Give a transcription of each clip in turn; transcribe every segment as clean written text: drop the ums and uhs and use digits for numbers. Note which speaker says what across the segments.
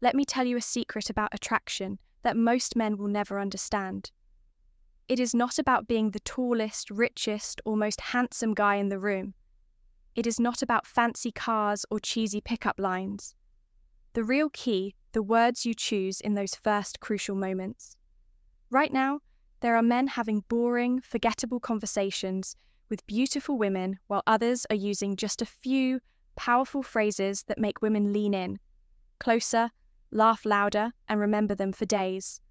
Speaker 1: let me tell you a secret about attraction that most men will never understand. It is not about being the tallest, richest, or most handsome guy in the room. It is not about fancy cars or cheesy pickup lines. The real key, the words you choose in those first crucial moments. Right now, there are men having boring, forgettable conversations with beautiful women while others are using just a few powerful phrases that make women lean in, closer, laugh louder, and remember them for days.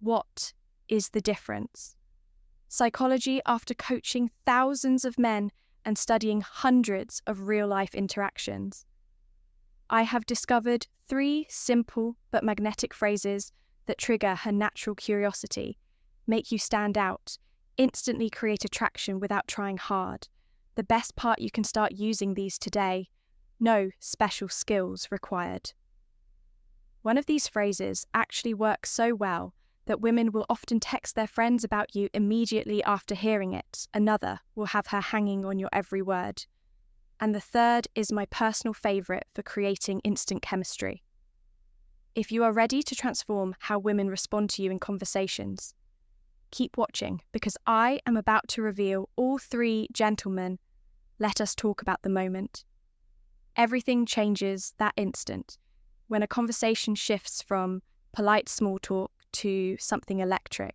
Speaker 1: What is the difference? Psychology, after coaching thousands of men and studying hundreds of real-life interactions, I have discovered 3 simple but magnetic phrases that trigger her natural curiosity, make you stand out, instantly create attraction without trying hard. The best part, you can start using these today. No special skills required. One of these phrases actually works so well that women will often text their friends about you immediately after hearing it. Another will have her hanging on your every word. And the third is my personal favourite for creating instant chemistry. If you are ready to transform how women respond to you in conversations, keep watching, because I am about to reveal all 3 gentlemen. Let us talk about the moment. Everything changes that instant, when a conversation shifts from polite small talk to something electric.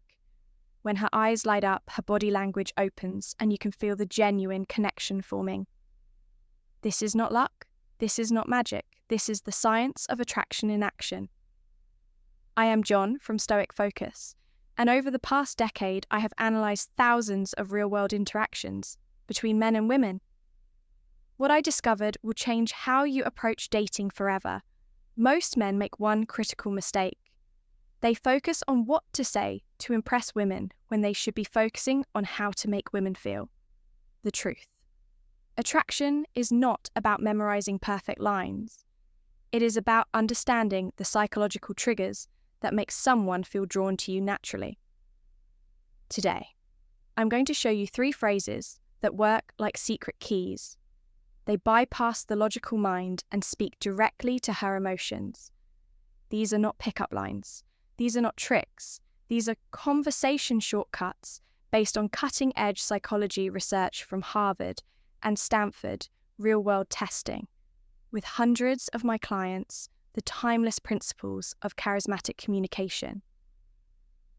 Speaker 1: When her eyes light up, her body language opens, and you can feel the genuine connection forming. This is not luck. This is not magic. This is the science of attraction in action. I am John from Stoic Focus, and over the past decade, I have analysed thousands of real-world interactions between men and women. What I discovered will change how you approach dating forever. Most men make one critical mistake. They focus on what to say to impress women when they should be focusing on how to make women feel. The truth. Attraction is not about memorizing perfect lines. It is about understanding the psychological triggers that make someone feel drawn to you naturally. Today, I'm going to show you 3 phrases that work like secret keys. They bypass the logical mind and speak directly to her emotions. These are not pickup lines. These are not tricks. These are conversation shortcuts based on cutting-edge psychology research from Harvard and Stanford real-world testing, with hundreds of my clients, the timeless principles of charismatic communication.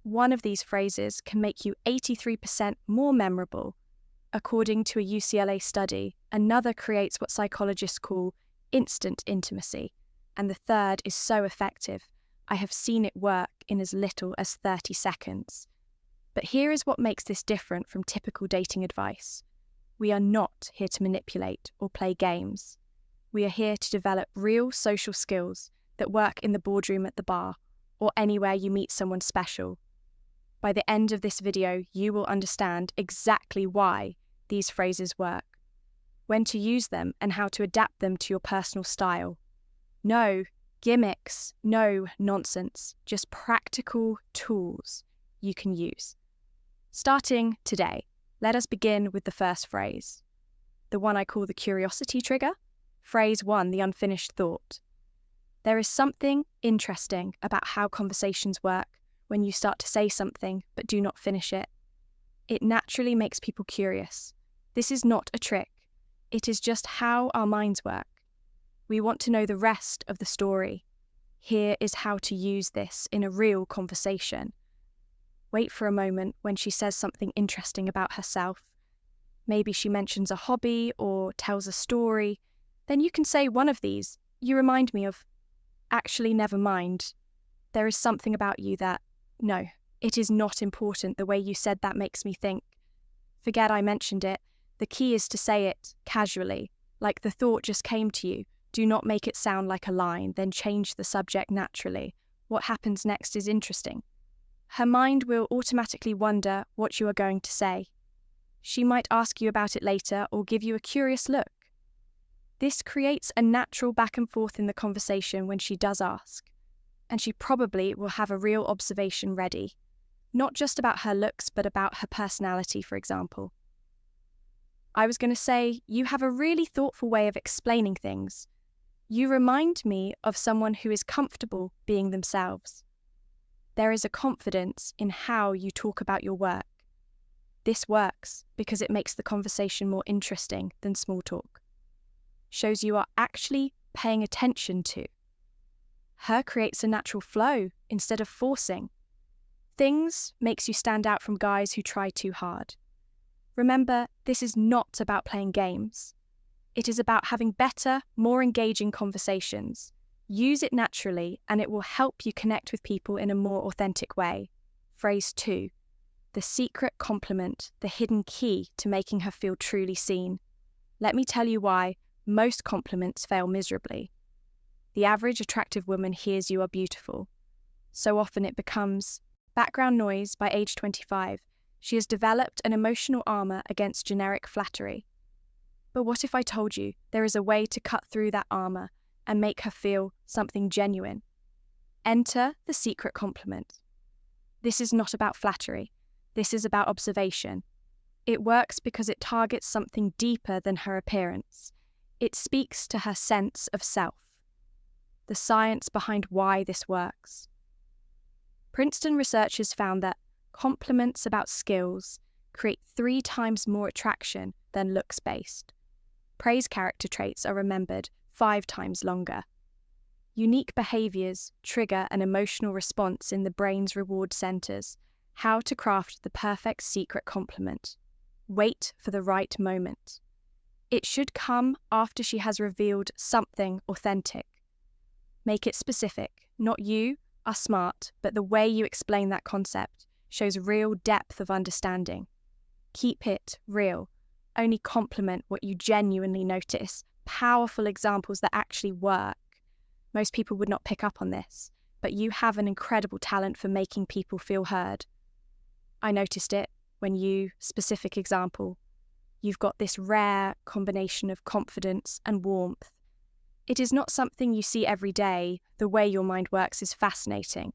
Speaker 1: One of these phrases can make you 83% more memorable. According to a UCLA study, another creates what psychologists call instant intimacy, and the third is so effective, I have seen it work in as little as 30 seconds. But here is what makes this different from typical dating advice. We are not here to manipulate or play games. We are here to develop real social skills that work in the boardroom, at the bar, or anywhere you meet someone special. By the end of this video, you will understand exactly why these phrases work, when to use them, and how to adapt them to your personal style. No gimmicks, no nonsense, just practical tools you can use. Starting today, let us begin with the first phrase, the one I call the curiosity trigger. Phrase 1, the unfinished thought. There is something interesting about how conversations work when you start to say something but do not finish it. It naturally makes people curious. This is not a trick. It is just how our minds work. We want to know the rest of the story. Here is how to use this in a real conversation. Wait for a moment when she says something interesting about herself. Maybe she mentions a hobby or tells a story. Then you can say one of these. You remind me of, actually, never mind. There is something about you that, no, it is not important. The way you said that makes me think. Forget I mentioned it. The key is to say it casually, like the thought just came to you. Do not make it sound like a line, then change the subject naturally. What happens next is interesting. Her mind will automatically wonder what you are going to say. She might ask you about it later or give you a curious look. This creates a natural back and forth in the conversation when she does ask, and she probably will have a real observation ready, not just about her looks, but about her personality, for example. I was going to say, you have a really thoughtful way of explaining things. You remind me of someone who is comfortable being themselves. There is a confidence in how you talk about your work. This works because it makes the conversation more interesting than small talk. Shows you are actually paying attention to. Her creates a natural flow instead of forcing. Things makes you stand out from guys who try too hard. Remember, this is not about playing games. It is about having better, more engaging conversations. Use it naturally and it will help you connect with people in a more authentic way. Phrase 2. The secret compliment, the hidden key to making her feel truly seen. Let me tell you why most compliments fail miserably. The average attractive woman hears you are beautiful. So often it becomes background noise. By age 25. She has developed an emotional armor against generic flattery. But what if I told you there is a way to cut through that armor and make her feel something genuine? Enter the secret compliment. This is not about flattery. This is about observation. It works because it targets something deeper than her appearance. It speaks to her sense of self. The science behind why this works. Princeton researchers found that compliments about skills create 3 times more attraction than looks-based. Praise character traits are remembered 5 times longer. Unique behaviors trigger an emotional response in the brain's reward centers. How to craft the perfect secret compliment. Wait for the right moment. It should come after she has revealed something authentic. Make it specific. Not you are smart, but the way you explain that concept shows real depth of understanding. Keep it real. Only compliment what you genuinely notice. Powerful examples that actually work. Most people would not pick up on this, but you have an incredible talent for making people feel heard. I noticed it when you, specific example, you've got this rare combination of confidence and warmth. It is not something you see every day. The way your mind works is fascinating.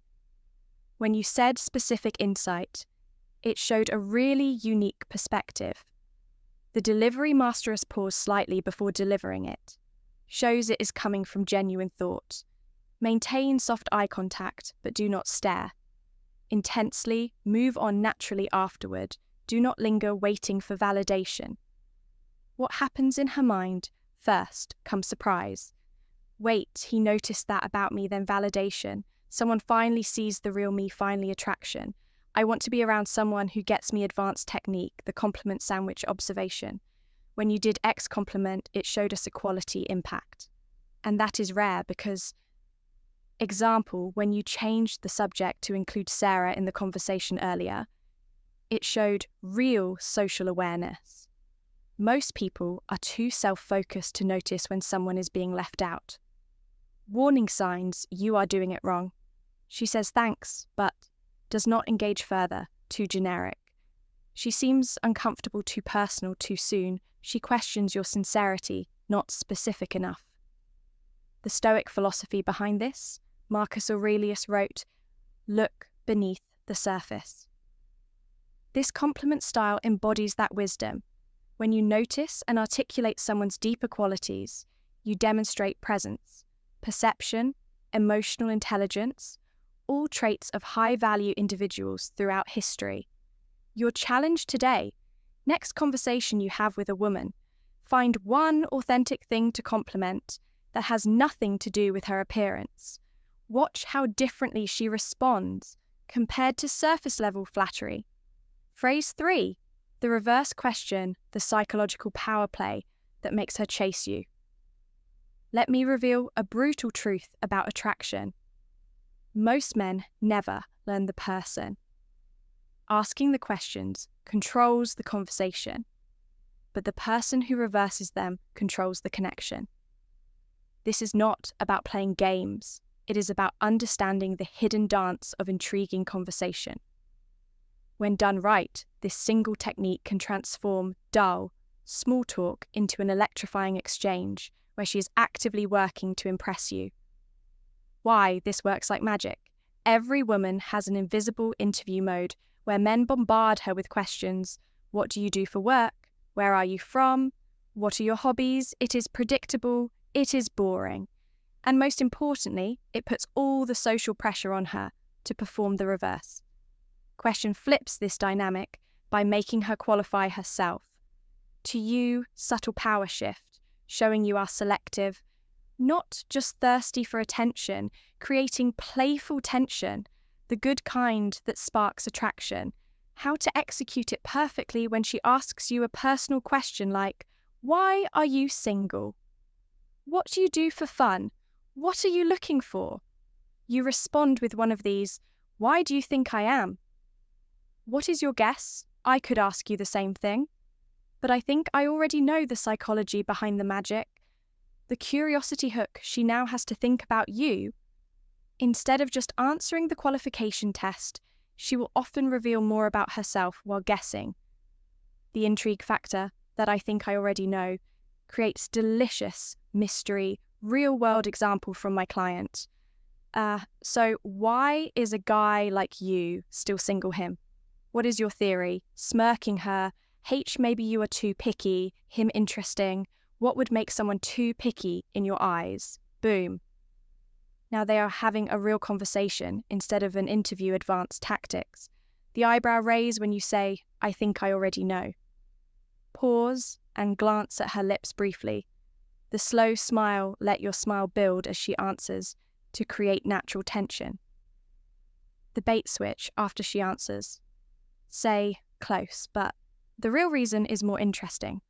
Speaker 1: When you said specific insight, it showed a really unique perspective. The delivery masteress paused slightly before delivering it. Shows it is coming from genuine thought. Maintain soft eye contact, but do not stare. Intensely, move on naturally afterward. Do not linger waiting for validation. What happens in her mind? First comes surprise. Wait, he noticed that about me, then validation. Someone finally sees the real me, finally attraction. I want to be around someone who gets me advanced technique, the compliment sandwich observation. When you did X compliment, it showed us equality impact. And that is rare because, example, when you changed the subject to include Sarah in the conversation earlier, it showed real social awareness. Most people are too self-focused to notice when someone is being left out. Warning signs, you are doing it wrong. She says thanks, but does not engage further, too generic. She seems uncomfortable, too personal, too soon. She questions your sincerity, not specific enough. The Stoic philosophy behind this, Marcus Aurelius wrote, "Look beneath the surface." This compliment style embodies that wisdom. When you notice and articulate someone's deeper qualities, you demonstrate presence, perception, emotional intelligence, all traits of high-value individuals throughout history. Your challenge today, next conversation you have with a woman, find one authentic thing to compliment that has nothing to do with her appearance. Watch how differently she responds compared to surface-level flattery. Phrase 3, the reverse question, the psychological power play that makes her chase you. Let me reveal a brutal truth about attraction. Most men never learn the person. Asking the questions controls the conversation, but the person who reverses them controls the connection. This is not about playing games. It is about understanding the hidden dance of intriguing conversation. When done right, this single technique can transform dull, small talk into an electrifying exchange where she is actively working to impress you. Why this works like magic. Every woman has an invisible interview mode where men bombard her with questions. What do you do for work? Where are you from? What are your hobbies? It is predictable. It is boring. And most importantly, it puts all the social pressure on her to perform the reverse. Question flips this dynamic by making her qualify herself. To you, subtle power shift, showing you are selective, not just thirsty for attention, creating playful tension, the good kind that sparks attraction. How to execute it perfectly when she asks you a personal question like, "Why are you single? What do you do for fun? What are you looking for?" You respond with one of these, "Why do you think I am?" What is your guess? I could ask you the same thing. But I think I already know the psychology behind the magic. The curiosity hook she now has to think about you. Instead of just answering the qualification test, she will often reveal more about herself while guessing. The intrigue factor, that I think I already know, creates delicious mystery, real-world example from my client. So why is a guy like you still single him? What is your theory? Smirking her, H, maybe you are too picky, him interesting. What would make someone too picky in your eyes? Boom. Now they are having a real conversation instead of an interview advanced tactics. The eyebrow raise when you say, "I think I already know." Pause and glance at her lips briefly. The slow smile, let your smile build as she answers to create natural tension. The bait switch after she answers. Say, "Close, but the real reason is more interesting."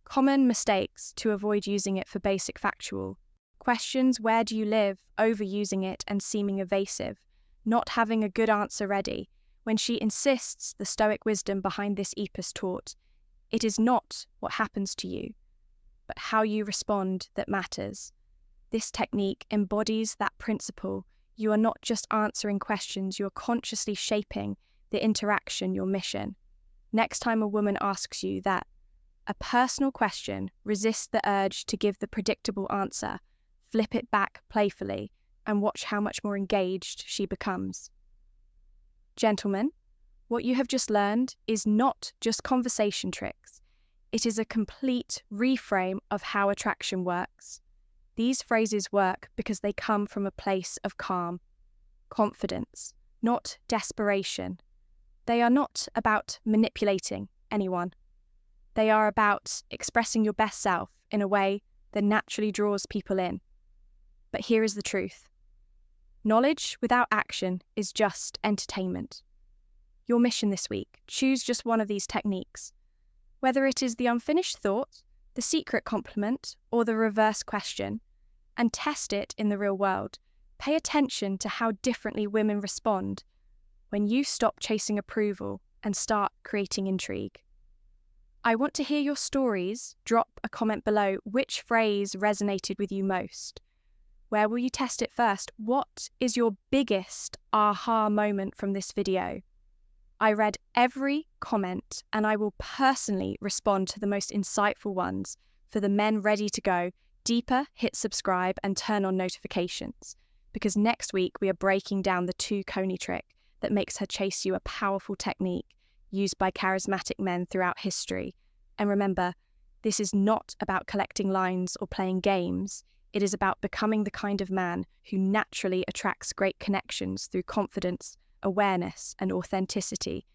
Speaker 1: Common mistakes to avoid using it for basic factual. Questions, "Where do you live?" overusing it and seeming evasive. Not having a good answer ready. When she insists the stoic wisdom behind this epos taught, it is not what happens to you, but how you respond that matters. This technique embodies that principle. You are not just answering questions, you are consciously shaping the interaction, your mission. Next time a woman asks you that, a personal question, resist the urge to give the predictable answer, flip it back playfully, and watch how much more engaged she becomes. Gentlemen, what you have just learned is not just conversation tricks. It is a complete reframe of how attraction works. These phrases work because they come from a place of calm, confidence, not desperation. They are not about manipulating anyone. They are about expressing your best self in a way that naturally draws people in. But here is the truth. Knowledge without action is just entertainment. Your mission this week, choose just one of these techniques. Whether it is the unfinished thought, the secret compliment, or the reverse question, and test it in the real world. Pay attention to how differently women respond when you stop chasing approval and start creating intrigue. I want to hear your stories. Drop a comment below. Which phrase resonated with you most? Where will you test it first? What is your biggest aha moment from this video? I read every comment and I will personally respond to the most insightful ones. For the men ready to go deeper, hit subscribe and turn on notifications. Because next week we are breaking down the 2 Coney trick that makes her chase you, a powerful technique used by charismatic men throughout history. And remember, this is not about collecting lines or playing games. It is about becoming the kind of man who naturally attracts great connections through confidence, awareness, and authenticity.